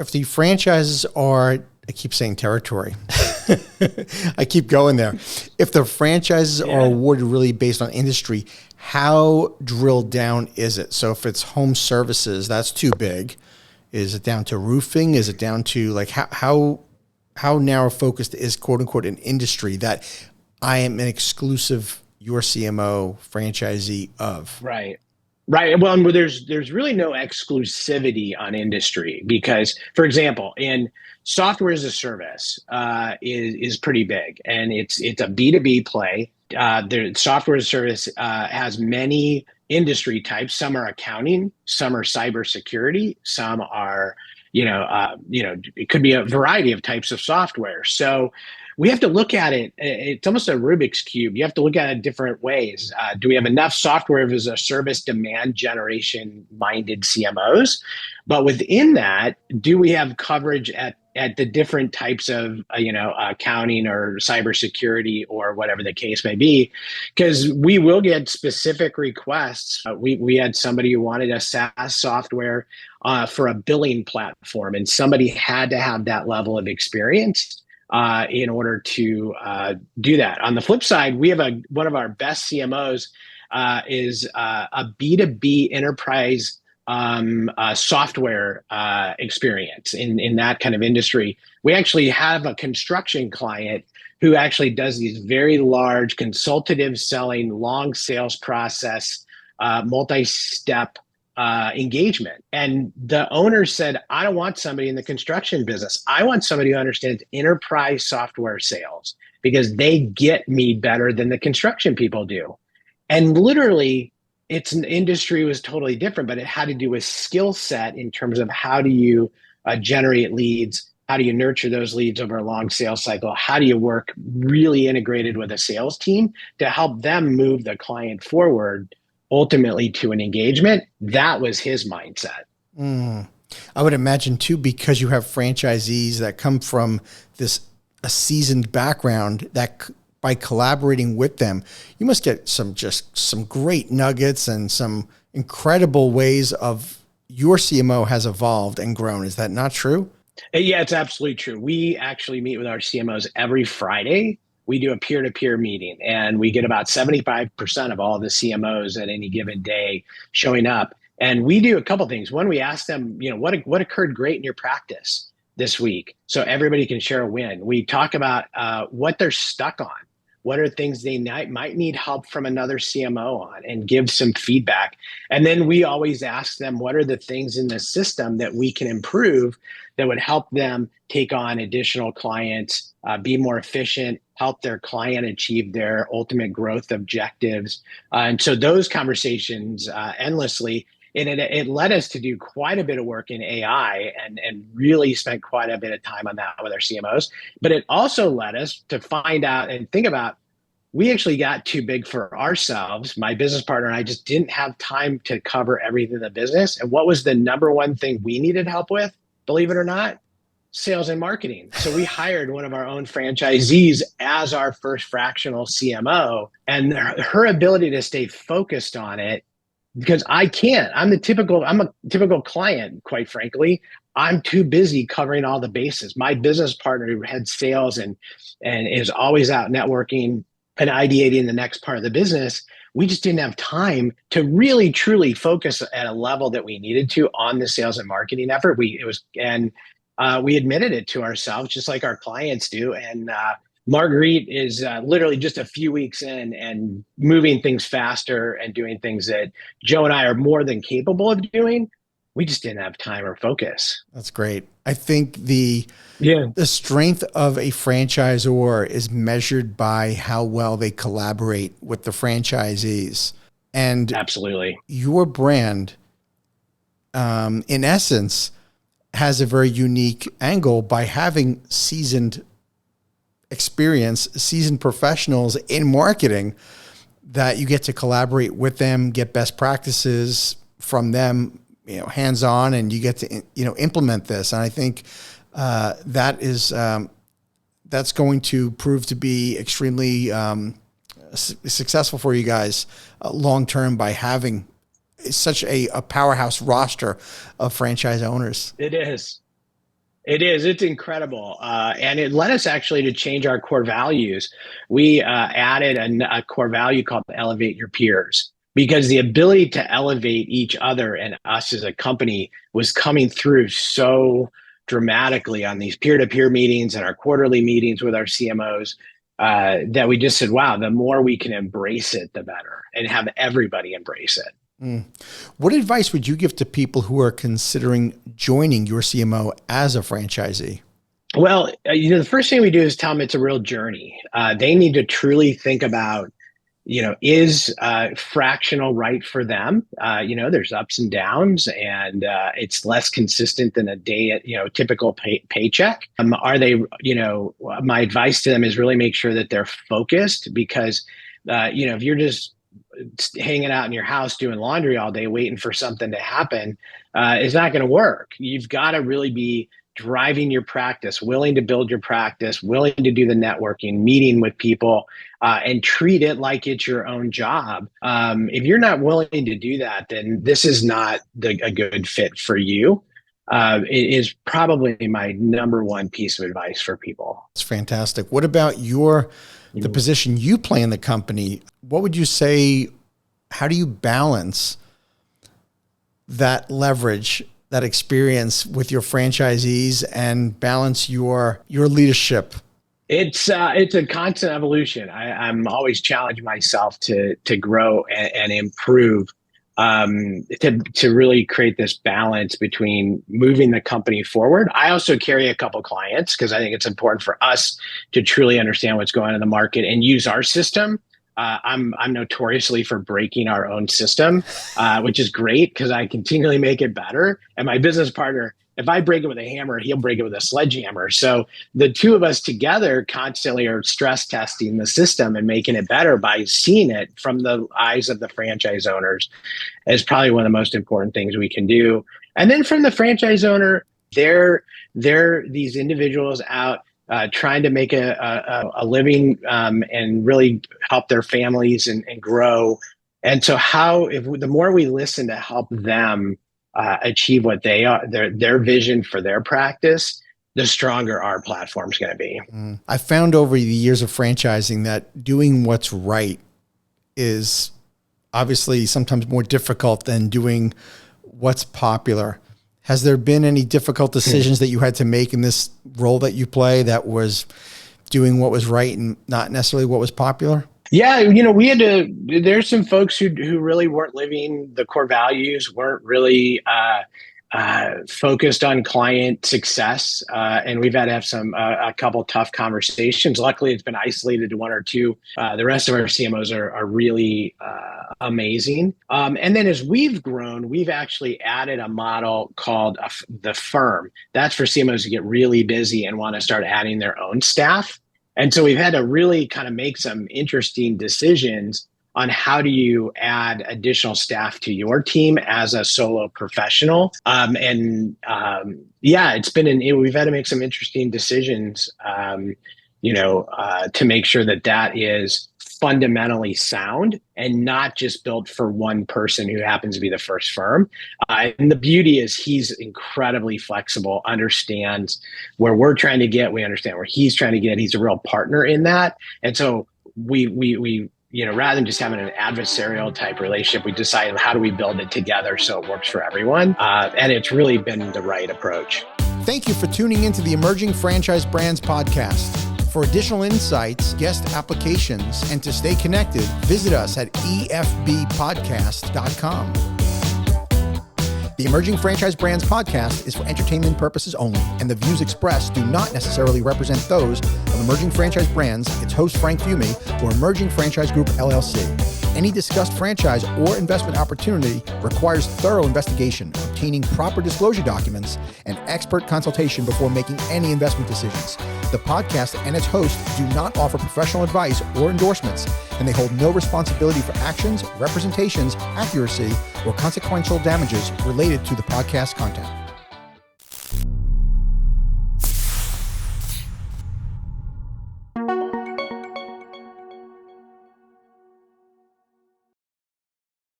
if the franchises are, I keep saying territory. I keep going there. If the franchises are awarded really based on industry, how drilled down is it? So if it's home services, that's too big. Is it down to roofing? Is it down to like how narrow focused is quote unquote an industry that I am an exclusive yorCMO franchisee of? Right. Right. Well, and there's really no exclusivity on industry because, for example, in software as a service is pretty big, and it's a B2B play. The software as a service has many industry types. Some are accounting, some are cybersecurity, some are it could be a variety of types of software. So we have to look at it. It's almost a Rubik's cube. You have to look at it different ways. Do we have enough software as a service demand generation minded CMOs? But within that, do we have coverage at the different types of accounting or cybersecurity or whatever the case may be? Because we will get specific requests. We had somebody who wanted a SaaS software for a billing platform, and somebody had to have that level of experience in order to do that. On the flip side, we have one of our best CMOs is a B2B enterprise software experience in that kind of industry. We actually have a construction client who actually does these very large consultative selling, long sales process, multi-step engagement. And the owner said, I don't want somebody in the construction business. I want somebody who understands enterprise software sales because they get me better than the construction people do. And literally, its industry was totally different, but it had to do with skill set in terms of how do you generate leads? How do you nurture those leads over a long sales cycle? How do you work really integrated with a sales team to help them move the client forward ultimately to an engagement? That was his mindset. I would imagine too, because you have franchisees that come from a seasoned background, that by collaborating with them, you must get some great nuggets and some incredible ways of yorCMO has evolved and grown. Is that not true? Yeah, it's absolutely true. We actually meet with our CMOs every Friday. We do a peer-to-peer meeting, and we get about 75% of all the CMOs at any given day showing up. And we do a couple things. One, we ask them, what occurred great in your practice this week, so everybody can share a win. We talk about what they're stuck on. What are things they might need help from another CMO on, and give some feedback. And then we always ask them, what are the things in the system that we can improve that would help them take on additional clients, be more efficient, help their client achieve their ultimate growth objectives. And so those conversations endlessly, and it led us to do quite a bit of work in AI and really spent quite a bit of time on that with our CMOs. But it also led us to find out and think about, we actually got too big for ourselves. My business partner and I just didn't have time to cover everything in the business. And what was the number one thing we needed help with? Believe it or not, sales and marketing. So we hired one of our own franchisees as our first fractional CMO, and her ability to stay focused on it, because I can't. I'm a typical client, quite frankly. I'm too busy covering all the bases. My business partner who heads sales and is always out networking and ideating the next part of the business, we just didn't have time to really truly focus at a level that we needed to on the sales and marketing effort. We admitted it to ourselves, just like our clients do. And Marguerite is literally just a few weeks in and moving things faster and doing things that Joe and I are more than capable of doing. We just didn't have time or focus. That's great. I think the strength of a franchisor is measured by how well they collaborate with the franchisees. And absolutely, your brand, in essence, has a very unique angle by having seasoned professionals in marketing that you get to collaborate with them, get best practices from them, hands-on, and you get to, implement this. And I think that's going to prove to be extremely successful for you guys long-term by having such a powerhouse roster of franchise owners. It is. It is. It's incredible. And it led us actually to change our core values. We added a core value called elevate your peers, because the ability to elevate each other and us as a company was coming through so dramatically on these peer-to-peer meetings and our quarterly meetings with our CMOs, that we just said, wow, the more we can embrace it, the better, and have everybody embrace it. What advice would you give to people who are considering joining yorCMO as a franchisee? Well, the first thing we do is tell them it's a real journey. They need to truly think about, is fractional right for them? There's ups and downs, and it's less consistent than a day, typical paycheck. Are they, my advice to them is really make sure that they're focused, because, if you're just hanging out in your house doing laundry all day waiting for something to happen, is not going to work. You've got to really be driving your practice, willing to build your practice, willing to do the networking, meeting with people, and treat it like it's your own job. If you're not willing to do that, then this is not a good fit for you. It is probably my number one piece of advice for people. It's fantastic. What about the position you play in the company? What would you say, how do you balance that leverage, that experience with your franchisees, and balance your leadership? It's a constant evolution. I'm always challenging myself to grow and improve, to really create this balance between moving the company forward. I also carry a couple clients because I think it's important for us to truly understand what's going on in the market and use our system. I'm notoriously for breaking our own system, which is great because I continually make it better. And my business partner, if I break it with a hammer, he'll break it with a sledgehammer. So the two of us together constantly are stress testing the system and making it better by seeing it from the eyes of the franchise owners is probably one of the most important things we can do. And then from the franchise owner, they're these individuals out trying to make a living and really help their families and grow. And so the more we listen to help them achieve what they are, their vision for their practice, the stronger our platform's going to be. I found over the years of franchising that doing what's right is obviously sometimes more difficult than doing what's popular. Has there been any difficult decisions that you had to make in this role that you play that was doing what was right and not necessarily what was popular? Yeah, there's some folks who really weren't living the core values, weren't really focused on client success. And we've had to have a couple tough conversations. Luckily, it's been isolated to one or two. The rest of our CMOs are really amazing. And then as we've grown, we've actually added a model called the firm. That's for CMOs who get really busy and want to start adding their own staff. And so we've had to really kind of make some interesting decisions on how do you add additional staff to your team as a solo professional. We've had to make some interesting decisions, to make sure that is fundamentally sound and not just built for one person who happens to be the first firm. And the beauty is he's incredibly flexible, understands where we're trying to get, we understand where he's trying to get. He's a real partner in that. And so we rather than just having an adversarial type relationship, we decided how do we build it together so it works for everyone. And it's really been the right approach. Thank you for tuning into the Emerging Franchise Brands podcast. For additional insights, guest applications, and to stay connected, visit us at efbpodcast.com. The Emerging Franchise Brands podcast is for entertainment purposes only, and the views expressed do not necessarily represent those of Emerging Franchise Brands, its host Frank Fiume, or Emerging Franchise Group, LLC. Any discussed franchise or investment opportunity requires thorough investigation, obtaining proper disclosure documents, and expert consultation before making any investment decisions. The podcast and its host do not offer professional advice or endorsements, and they hold no responsibility for actions, representations, accuracy, or consequential damages related to the podcast content.